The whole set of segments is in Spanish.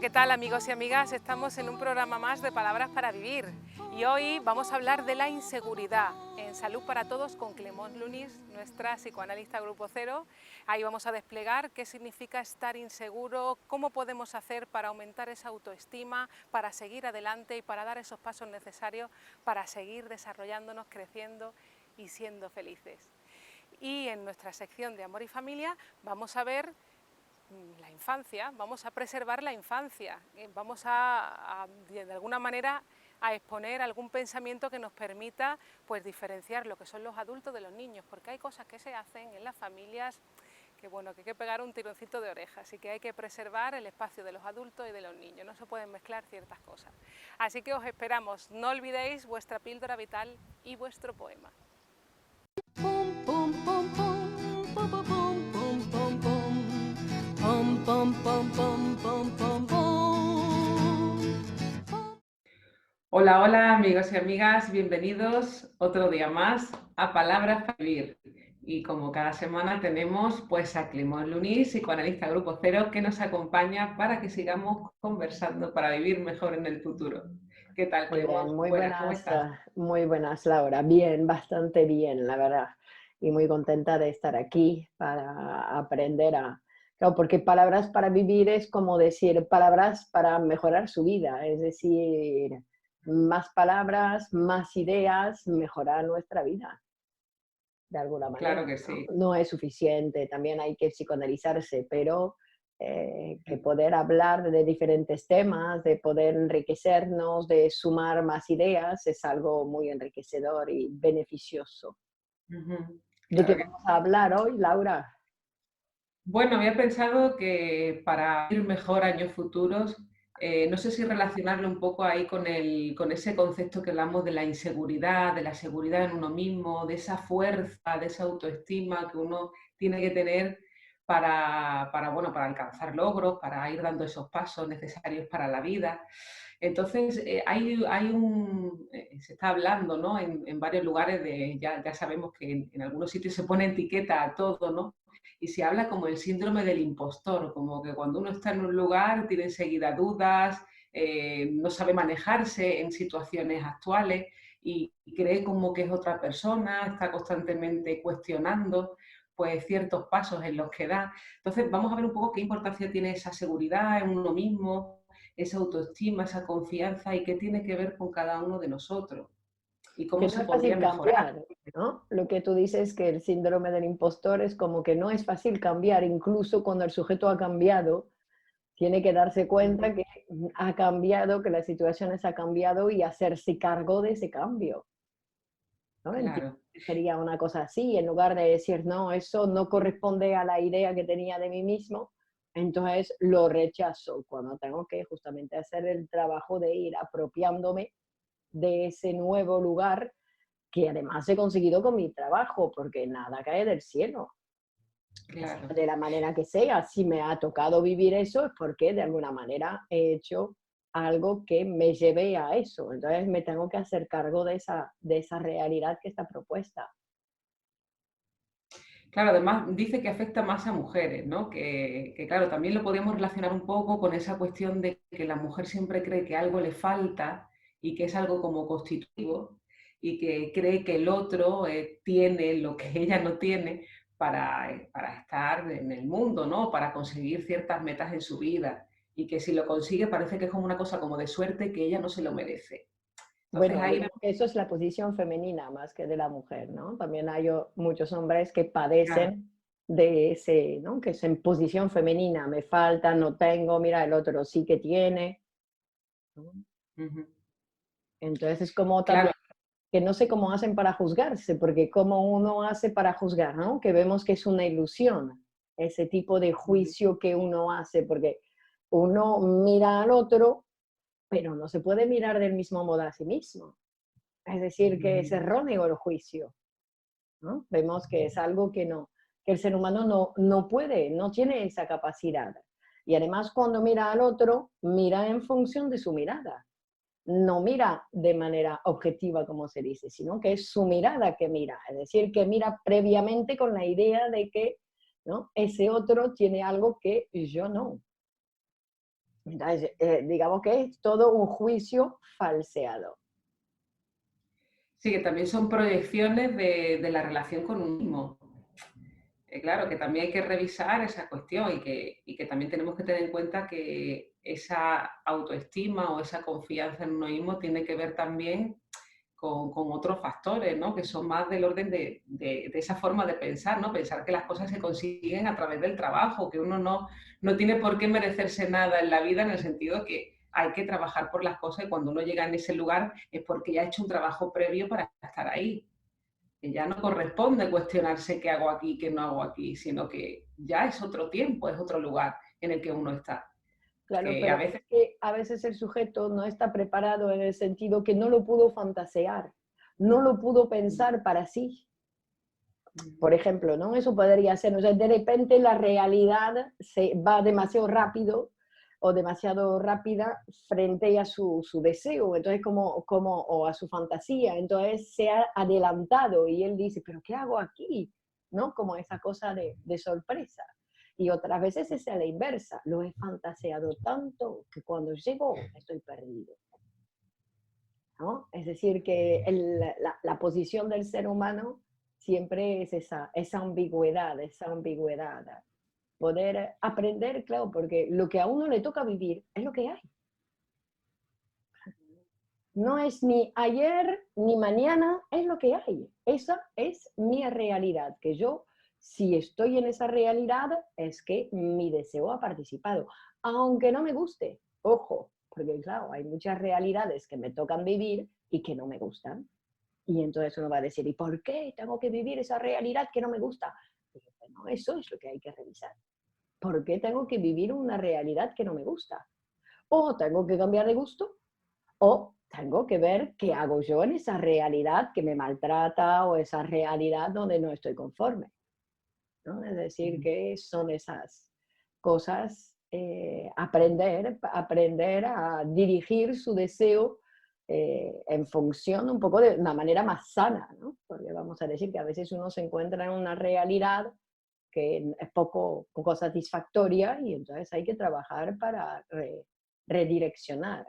¿qué tal amigos y amigas? Estamos en un programa más de Palabras para Vivir y hoy vamos a hablar de la inseguridad en Salud para Todos con Clemence Lunis, nuestra psicoanalista Grupo Cero. Ahí vamos a desplegar qué significa estar inseguro, cómo podemos hacer para aumentar esa autoestima, para seguir adelante y para dar esos pasos necesarios para seguir desarrollándonos, creciendo y siendo felices. Y en nuestra sección de Amor y Familia vamos a ver la infancia, vamos a preservar la infancia, vamos a de alguna manera a exponer algún pensamiento que nos permita pues diferenciar lo que son los adultos de los niños, porque hay cosas que se hacen en las familias que bueno, que hay que pegar un tironcito de orejas y que hay que preservar el espacio de los adultos y de los niños, no se pueden mezclar ciertas cosas. Así que os esperamos, no olvidéis vuestra píldora vital y vuestro poema. Pum, pum, pum, pum, pum, pum, pum, pum, pum, pum. Pum, pum, pum, pum, pum, pum, pum. Hola, hola amigos y amigas, bienvenidos otro día más a Palabras para Vivir. Y como cada semana tenemos pues a Clemence Lunis, psicoanalista Grupo Cero, que nos acompaña para que sigamos conversando para vivir mejor en el futuro. ¿Qué tal, Muy bien, Clemence? Buenas, ¿cómo estás? muy buenas, Laura. Bien, bastante bien, la verdad. Y muy contenta de estar aquí para aprender a... Claro, porque palabras para vivir es como decir palabras para mejorar su vida. Es decir, más palabras, más ideas, mejorar nuestra vida, de alguna manera, Claro que ¿no? sí. No es suficiente, también hay que psicoanalizarse, pero que poder hablar de diferentes temas, de poder enriquecernos, de sumar más ideas, es algo muy enriquecedor y beneficioso. Ujú, ¿De qué claro que vamos a hablar hoy, Laura? Bueno, había pensado que para ir mejor años futuros, no sé si relacionarlo un poco ahí con ese concepto que hablamos de la inseguridad, de la seguridad en uno mismo, de esa fuerza, de esa autoestima que uno tiene que tener bueno, para alcanzar logros, para ir dando esos pasos necesarios para la vida. Entonces, se está hablando, ¿no? En varios lugares ya sabemos que en algunos sitios se pone etiqueta a todo, ¿no? Y se habla como el síndrome del impostor, como que cuando uno está en un lugar tiene enseguida dudas, no sabe manejarse en situaciones actuales y cree como que es otra persona, está constantemente cuestionando pues ciertos pasos en los que da. Entonces vamos a ver un poco qué importancia tiene esa seguridad en uno mismo, esa autoestima, esa confianza y qué tiene que ver con cada uno de nosotros y Que cómo no se es podría fácil mejorar. cambiar, ¿no? Lo que tú dices que el síndrome del impostor es como que no es fácil cambiar, incluso cuando el sujeto ha cambiado, tiene que darse cuenta que ha cambiado, que las situaciones ha cambiado y hacerse cargo de ese cambio, ¿no? Entiendo Claro. que sería una cosa así, en lugar de decir, no, eso no corresponde a la idea que tenía de mí mismo, entonces lo rechazo cuando tengo que justamente hacer el trabajo de ir apropiándome de ese nuevo lugar que además he conseguido con mi trabajo, porque nada cae del cielo, Claro. de la manera que sea. Si me ha tocado vivir eso es porque de alguna manera he hecho algo que me lleve a eso. Entonces me tengo que hacer cargo de esa realidad que está propuesta. Claro, además dice que afecta más a mujeres, ¿no? Que, claro, también lo podríamos relacionar un poco con esa cuestión de que la mujer siempre cree que algo le falta y que es algo como constitutivo y que cree que el otro tiene lo que ella no tiene para estar en el mundo, ¿no? Para conseguir ciertas metas en su vida y que si lo consigue parece que es como una cosa como de suerte que ella no se lo merece. Entonces Bueno, yo ahí creo que eso es la posición femenina más que de la mujer, ¿no? También hay muchos hombres que claro, padecen de ese, ¿no? Que es en posición femenina, me falta, no tengo, mira, el otro sí que tiene, ¿no? ujú, Entonces es como claro, también que no sé cómo hacen para juzgarse, porque cómo uno hace para juzgar, ¿no? Que vemos que es una ilusión, ese tipo de ujú, juicio que uno hace, porque uno mira al otro, pero no se puede mirar del mismo modo a sí mismo. Es decir, que es ujú. erróneo el juicio, ¿no? Vemos que es algo que no, que el ser humano no puede, no tiene esa capacidad. Y además cuando mira al otro, mira en función de su mirada. No mira de manera objetiva, como se dice, sino que es su mirada que mira. Es decir, que mira previamente con la idea de que, ¿no? Ese otro tiene algo que yo no. Entonces, digamos que es todo un juicio falseado. Sí, que también son proyecciones de la relación con uno mismo. Claro, que también hay que revisar esa cuestión y que también tenemos que tener en cuenta que esa autoestima o esa confianza en uno mismo tiene que ver también con otros factores, ¿no? Que son más del orden de esa forma de pensar, ¿no? Pensar que las cosas se consiguen a través del trabajo, que uno no tiene por qué merecerse nada en la vida en el sentido que hay que trabajar por las cosas y cuando uno llega en ese lugar es porque ya ha hecho un trabajo previo para estar ahí. Que ya no corresponde cuestionarse qué hago aquí, qué no hago aquí, sino que ya es otro tiempo, es otro lugar en el que uno está. Claro, Que a pero veces... es que a veces el sujeto no está preparado en el sentido que no lo pudo fantasear, no lo pudo pensar para sí. Por ejemplo, ¿no? Eso podría ser, o sea, de repente la realidad se va demasiado rápido o demasiado rápida frente a su deseo, entonces o a su fantasía, entonces se ha adelantado y él dice, pero ¿qué hago aquí? ¿No? Como esa cosa de sorpresa. Y otras veces es a la inversa, lo he fantaseado tanto que cuando llego estoy perdido. ¿No? Es decir, que la posición del ser humano siempre es esa ambigüedad, esa ambigüedad. Poder aprender, claro, porque lo que a uno le toca vivir es lo que hay. No es ni ayer ni mañana, es lo que hay. Esa es mi realidad, que yo, si estoy en esa realidad, es que mi deseo ha participado, aunque no me guste. Ojo, porque claro, hay muchas realidades que me tocan vivir y que no me gustan. Y entonces uno va a decir, ¿y por qué tengo que vivir esa realidad que no me gusta? Y bueno, eso es lo que hay que revisar. ¿Por qué tengo que vivir una realidad que no me gusta? O tengo que cambiar de gusto, o tengo que ver qué hago yo en esa realidad que me maltrata o esa realidad donde no estoy conforme, ¿no? Es decir, que son esas cosas, aprender a dirigir su deseo en función un poco de una manera más sana, ¿no? Porque vamos a decir que a veces uno se encuentra en una realidad que es poco satisfactoria y entonces hay que trabajar para redireccionar.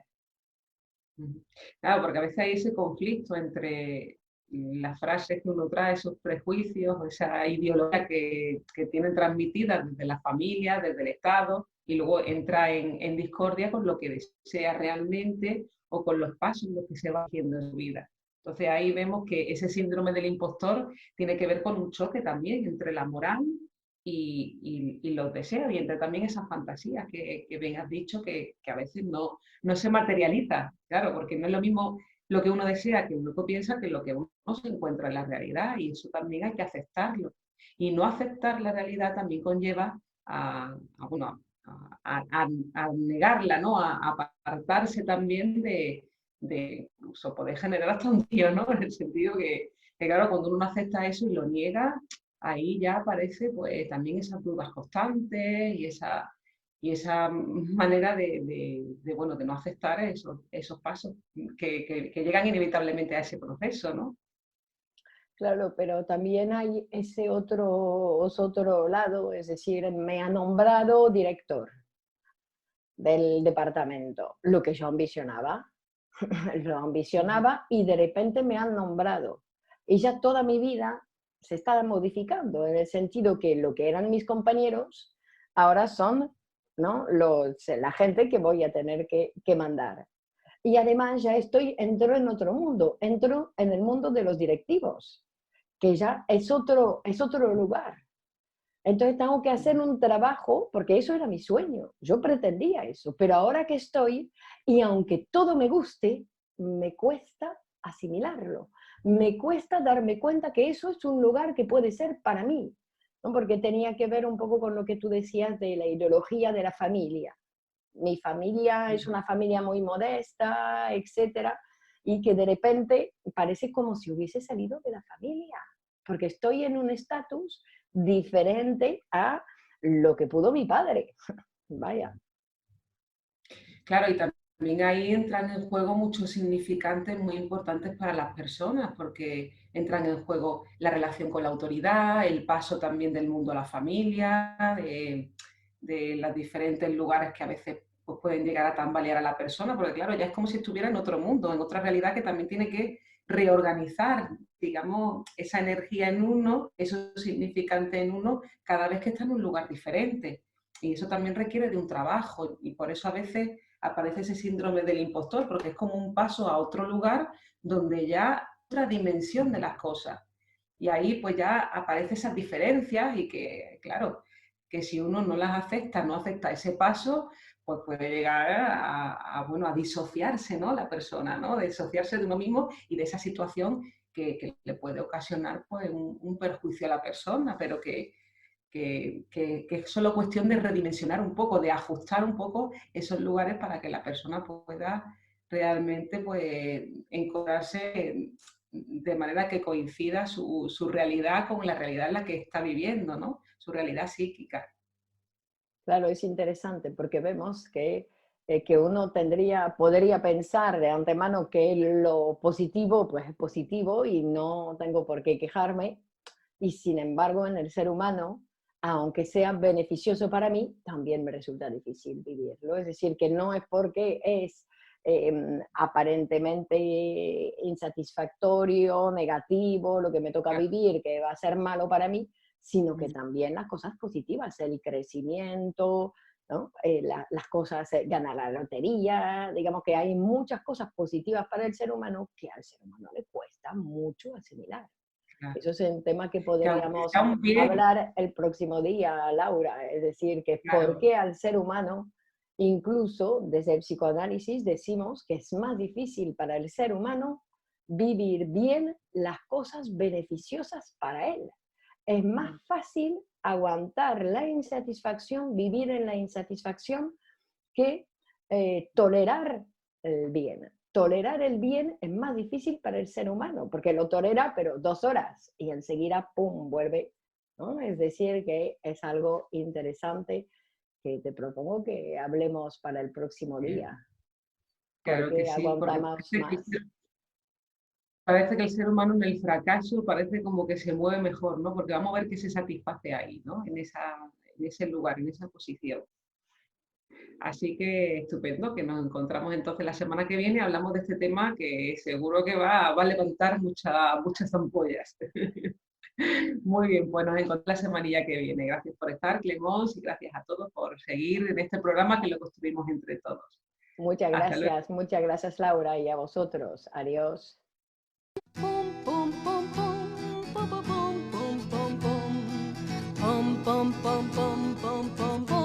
Claro, porque a veces hay ese conflicto entre las frases que uno trae, esos prejuicios, esa ideología que tienen transmitida desde la familia, desde el Estado, y luego entra en discordia con lo que desea realmente o con los pasos en los que se va haciendo en su vida. Entonces ahí vemos que ese síndrome del impostor tiene que ver con un choque también entre la moral y los deseos y entre también esas fantasías que bien has dicho que a veces no se materializa, claro, porque no es lo mismo lo que uno desea, que uno piensa, que lo que uno se encuentra en la realidad, y eso también hay que aceptarlo. Y no aceptar la realidad también conlleva bueno, a negarla, ¿no? A apartarse también de incluso poder generar hasta un tío, ¿no? En el sentido que, claro, cuando uno acepta eso y lo niega, ahí ya aparece pues también esas dudas constantes y esa manera bueno, de no aceptar esos pasos que llegan inevitablemente a ese proceso, ¿no? Claro, pero también hay ese otro lado, es decir, me ha nombrado director del departamento, lo que yo ambicionaba, lo ambicionaba y de repente me han nombrado. Y ya toda mi vida se está modificando, en el sentido que lo que eran mis compañeros ahora son, ¿no? La gente que voy a tener que mandar. Y además ya entro en otro mundo, entro en el mundo de los directivos, que ya es otro lugar. Entonces tengo que hacer un trabajo, porque eso era mi sueño, yo pretendía eso, pero ahora que estoy, y aunque todo me guste, me cuesta asimilarlo, me cuesta darme cuenta que eso es un lugar que puede ser para mí, ¿no? Porque tenía que ver un poco con lo que tú decías de la ideología de la familia. Mi familia es una familia muy modesta, etcétera, y que de repente parece como si hubiese salido de la familia, porque estoy en un estatus diferente a lo que pudo mi padre. Vaya. Claro, y también ahí entran en juego muchos significantes muy importantes para las personas, porque entran en juego la relación con la autoridad, el paso también del mundo a la familia, de los diferentes lugares que a veces pues pueden llegar a tambalear a la persona, porque claro, ya es como si estuviera en otro mundo, en otra realidad que también tiene que reorganizar, digamos, esa energía en uno, eso significante en uno, cada vez que está en un lugar diferente. Y eso también requiere de un trabajo, y por eso a veces aparece ese síndrome del impostor, porque es como un paso a otro lugar donde ya otra dimensión de las cosas. Y ahí pues ya aparecen esas diferencias y que, claro, que si uno no las acepta, no acepta ese paso, pues puede llegar bueno, a disociarse, ¿no? La persona, ¿no? Disociarse de uno mismo y de esa situación que le puede ocasionar pues, un perjuicio a la persona, pero que es solo cuestión de redimensionar un poco, de ajustar un poco esos lugares para que la persona pueda realmente pues, encontrarse de manera que coincida su realidad con la realidad en la que está viviendo, ¿no? Su realidad psíquica. Claro, es interesante porque vemos que uno podría pensar de antemano que lo positivo pues es positivo y no tengo por qué quejarme, y sin embargo en el ser humano, aunque sea beneficioso para mí, también me resulta difícil vivirlo. Es decir, que no es porque es aparentemente insatisfactorio, negativo, lo que me toca vivir, que va a ser malo para mí, sino que también las cosas positivas, el crecimiento, ¿no? Las cosas, ganar la lotería, digamos que hay muchas cosas positivas para el ser humano que al ser humano le cuesta mucho asimilar. Claro. Eso es un tema que Que aunque podríamos sea un bien, hablar el próximo día, Laura, es decir, que por claro, qué al ser humano, incluso desde el psicoanálisis, decimos que es más difícil para el ser humano vivir bien las cosas beneficiosas para él. Es más fácil aguantar la insatisfacción, vivir en la insatisfacción, que tolerar el bien. Tolerar el bien es más difícil para el ser humano, porque lo tolera, pero 2 horas, y enseguida, ¡pum!, vuelve, ¿no? Es decir, que es algo interesante que te propongo que hablemos para el próximo día, claro que porque sí, porque aguantamos más. parece que el ser humano en el fracaso parece como que se mueve mejor, ¿no? Porque vamos a ver qué se satisface ahí, ¿no? En ese lugar, en esa posición. Así que estupendo, que nos encontramos entonces la semana que viene, hablamos de este tema que seguro que va a levantar muchas ampollas. Muy bien, pues nos encontramos la semanilla que viene. Gracias por estar, Clemons, y gracias a todos por seguir en este programa que lo construimos entre todos. Hasta luego. Muchas gracias Laura, y a vosotros. Adiós. Pum pum pum pum pum pum pum pum pum pum pum pum pum pum pum.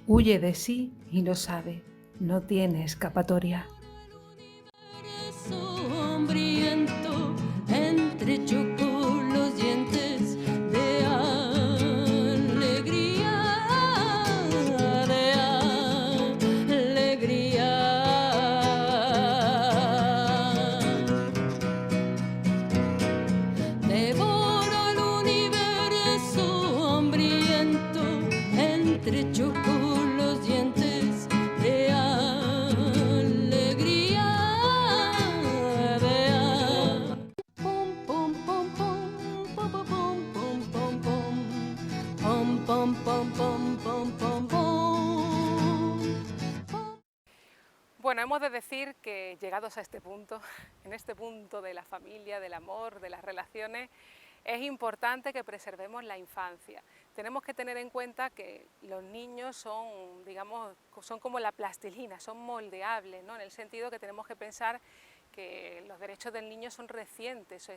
Huye de sí y lo sabe, no tiene escapatoria. Hambriento, entrechocó los dientes de alegría, de alegría. Devoró el universo hambriento, entrechocó los dientes de alegría. Pum pum pum pum pum pum pum pum pum pum pum pum pum pum pum. Bueno, hemos de decir que llegados a este punto, en este punto de la familia, del amor, de las relaciones, es importante que preservemos la infancia. Tenemos que tener en cuenta que los niños son, digamos, son como la plastilina, son moldeables, ¿no? En el sentido que tenemos que pensar que los derechos del niño son recientes,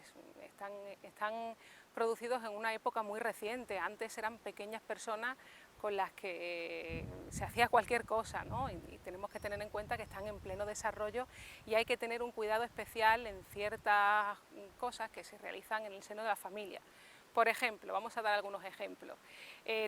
están producidos en una época muy reciente. Antes eran pequeñas personas con las que se hacía cualquier cosa, ¿no? Y tenemos que tener en cuenta que están en pleno desarrollo y hay que tener un cuidado especial en ciertas cosas que se realizan en el seno de la familia. Por ejemplo, vamos a dar algunos ejemplos.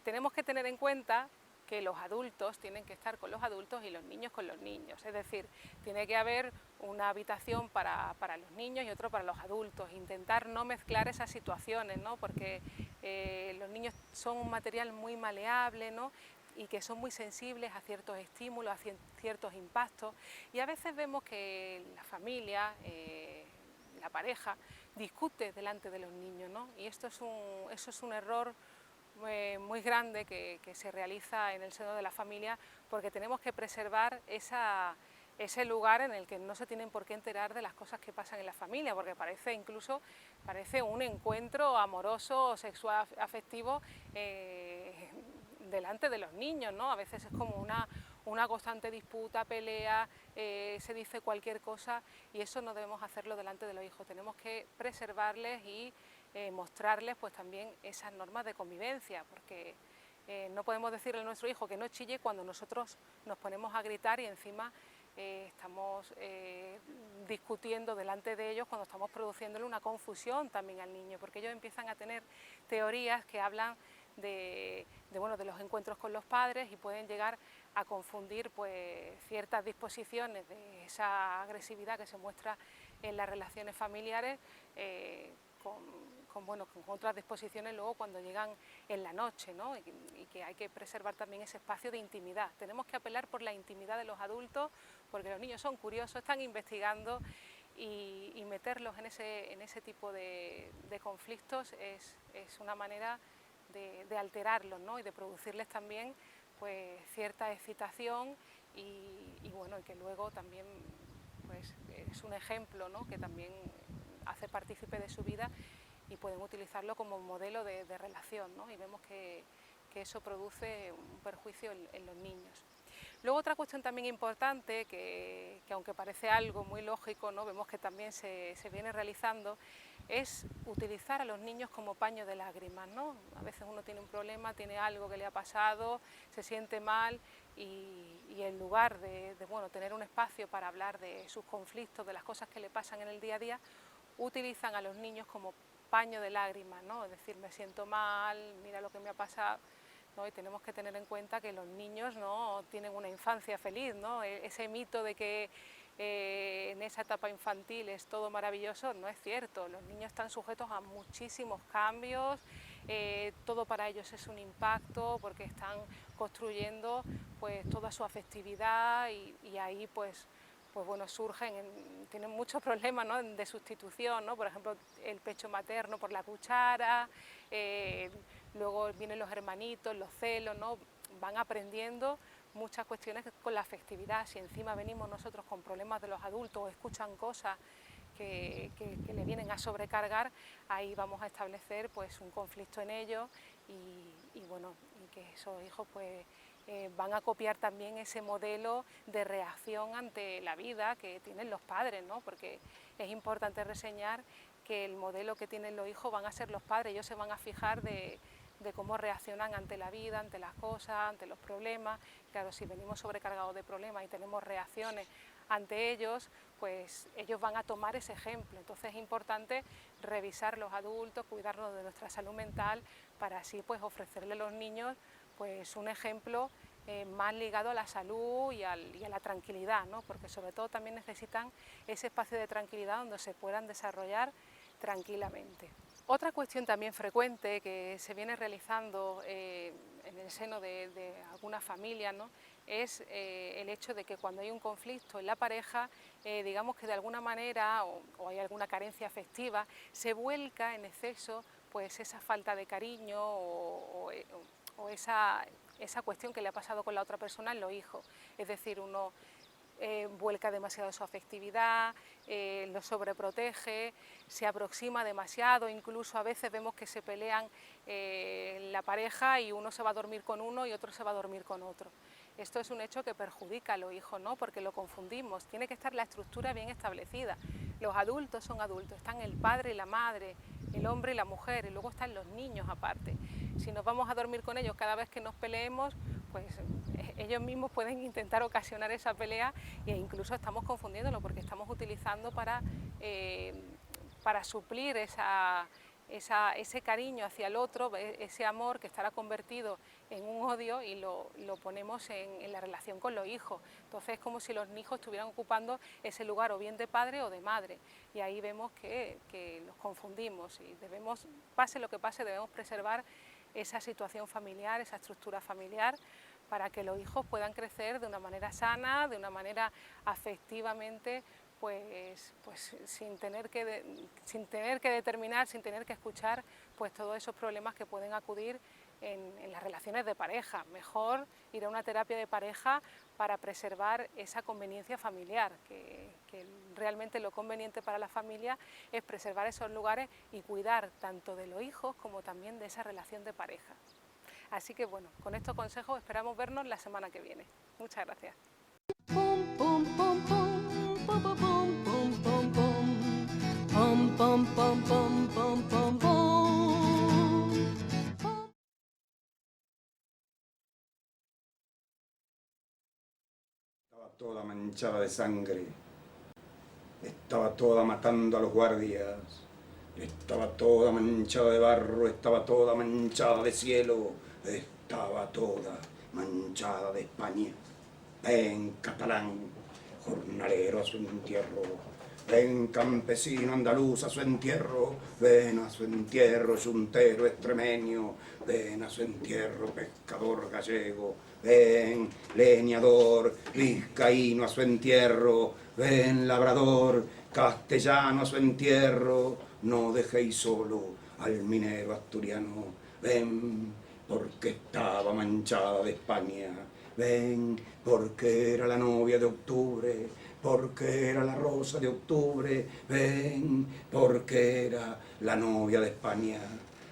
Tenemos que tener en cuenta que los adultos tienen que estar con los adultos y los niños con los niños. Es decir, tiene que haber una habitación para los niños y otro para los adultos. Intentar no mezclar esas situaciones, ¿no? Porque los niños son un material muy maleable, ¿no? Y que son muy sensibles a ciertos estímulos, a ciertos impactos. Y a veces vemos que la familia, la pareja, discute delante de los niños, ¿no? Y eso es un error muy grande que se realiza en el seno de la familia, porque tenemos que preservar ese lugar en el que no se tienen por qué enterar de las cosas que pasan en la familia, porque parece un encuentro amoroso o sexual afectivo delante de los niños, ¿no? A veces es como una constante disputa, pelea, se dice cualquier cosa, y eso no debemos hacerlo delante de los hijos. Tenemos que preservarles y mostrarles pues también esas normas de convivencia, porque no podemos decirle a nuestro hijo que no chille cuando nosotros nos ponemos a gritar y encima estamos discutiendo delante de ellos, cuando estamos produciéndole una confusión también al niño, porque ellos empiezan a tener teorías que hablan de los encuentros con los padres y pueden llegar a confundir pues ciertas disposiciones de esa agresividad que se muestra en las relaciones familiares con otras disposiciones luego cuando llegan en la noche, ¿no? Y que hay que preservar también ese espacio de intimidad. Tenemos que apelar por la intimidad de los adultos, porque los niños son curiosos, están investigando, y meterlos en ese tipo de conflictos es una manera de alterarlos, ¿no? Y de producirles también pues cierta excitación y que luego también pues es un ejemplo, ¿no? Que también hace partícipe de su vida y pueden utilizarlo como modelo de relación, ¿no? Y vemos que eso produce un perjuicio en los niños. Luego otra cuestión también importante, que aunque parece algo muy lógico, ¿no? Vemos que también se viene realizando, es utilizar a los niños como paño de lágrimas, ¿no? A veces uno tiene un problema, tiene algo que le ha pasado, se siente mal y en lugar de tener un espacio para hablar de sus conflictos, de las cosas que le pasan en el día a día, utilizan a los niños como paño de lágrimas, ¿no? Es decir, me siento mal, mira lo que me ha pasado, ¿no? Y tenemos que tener en cuenta que los niños no tienen una infancia feliz, ¿no? Ese mito de que en esa etapa infantil es todo maravilloso no es cierto. Los niños están sujetos a muchísimos cambios, todo para ellos es un impacto porque están construyendo pues toda su afectividad y ahí pues tienen muchos problemas, ¿no? De sustitución, ¿no? Por ejemplo, el pecho materno por la cuchara, luego vienen los hermanitos, los celos, ¿no? Van aprendiendo muchas cuestiones con la afectividad. Si encima venimos nosotros con problemas de los adultos o escuchan cosas que le vienen a sobrecargar, ahí vamos a establecer pues un conflicto en ellos y que esos hijos pues van a copiar también ese modelo de reacción ante la vida que tienen los padres, ¿no? Porque es importante reseñar que el modelo que tienen los hijos van a ser los padres. Ellos se van a fijar de cómo reaccionan ante la vida, ante las cosas, ante los problemas. Claro, si venimos sobrecargados de problemas y tenemos reacciones ante ellos, pues ellos van a tomar ese ejemplo. Entonces es importante revisar los adultos, cuidarnos de nuestra salud mental, para así pues ofrecerle a los niños pues un ejemplo más ligado a la salud y a la tranquilidad, ¿no? Porque sobre todo también necesitan ese espacio de tranquilidad donde se puedan desarrollar tranquilamente. Otra cuestión también frecuente que se viene realizando en el seno de algunas familias, ¿no? Es el hecho de que cuando hay un conflicto en la pareja, digamos que de alguna manera o hay alguna carencia afectiva, se vuelca en exceso pues esa falta de cariño o esa cuestión que le ha pasado con la otra persona en los hijos. Es decir, uno vuelca demasiado su afectividad, lo sobreprotege, se aproxima demasiado, incluso a veces vemos que se pelean la pareja y uno se va a dormir con uno y otro se va a dormir con otro. Esto es un hecho que perjudica a los hijos, ¿no? Porque lo confundimos, tiene que estar la estructura bien establecida. Los adultos son adultos, están el padre y la madre, el hombre y la mujer, y luego están los niños aparte. Si nos vamos a dormir con ellos cada vez que nos peleemos, pues ellos mismos pueden intentar ocasionar esa pelea e incluso estamos confundiéndolo porque estamos utilizando para suplir esa ese cariño hacia el otro, ese amor que estará convertido en un odio y lo ponemos en la relación con los hijos. Entonces es como si los hijos estuvieran ocupando ese lugar o bien de padre o de madre, y ahí vemos que nos confundimos y debemos, pase lo que pase, debemos preservar esa situación familiar, esa estructura familiar, para que los hijos puedan crecer de una manera sana, de una manera afectivamente, pues sin tener que determinar, sin tener que escuchar pues todos esos problemas que pueden acudir en las relaciones de pareja. Mejor ir a una terapia de pareja para preservar esa conveniencia familiar, que realmente lo conveniente para la familia es preservar esos lugares y cuidar tanto de los hijos como también de esa relación de pareja. Así que bueno, con estos consejos esperamos vernos la semana que viene. Muchas gracias. Pum pum pum pum pum pum pum pum pum pum pum pum pum pum pum. Estaba toda manchada de sangre, estaba toda matando a los guardias, estaba toda manchada de barro, estaba toda manchada de cielo, estaba toda manchada de España. Ven, catalán, jornalero a su entierro, ven, campesino andaluz a su entierro, ven a su entierro, yuntero extremeño, ven a su entierro, pescador gallego, ven, leñador vizcaíno a su entierro, ven, labrador castellano a su entierro, no dejéis solo al minero asturiano, ven, porque estaba manchada de España, ven, porque era la novia de octubre, porque era la rosa de octubre, ven, porque era la novia de España.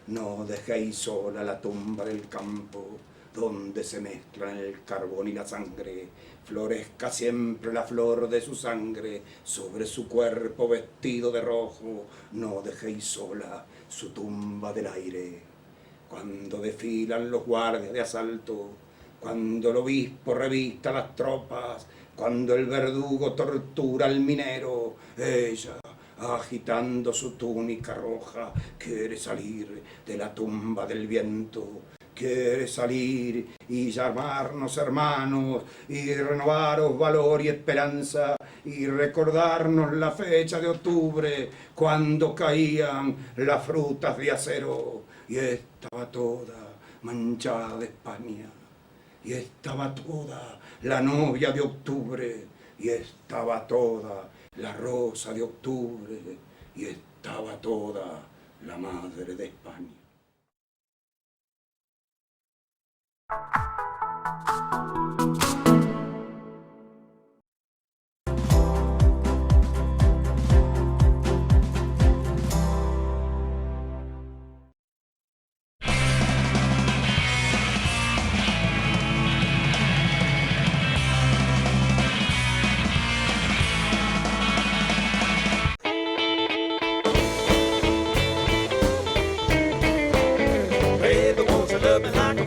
No dejéis sola la tumba del campo, donde se mezclan el carbón y la sangre, florezca siempre la flor de su sangre, sobre su cuerpo vestido de rojo, no dejéis sola su tumba del aire. Cuando desfilan los guardias de asalto, cuando el obispo revista las tropas, cuando el verdugo tortura al minero, ella, agitando su túnica roja, quiere salir de la tumba del viento, quiere salir y llamarnos hermanos, y renovaros valor y esperanza, y recordarnos la fecha de octubre, cuando caían las frutas de acero, y estaba toda manchada de España. Y estaba toda la novia de octubre, y estaba toda la rosa de octubre, y estaba toda la madre de España.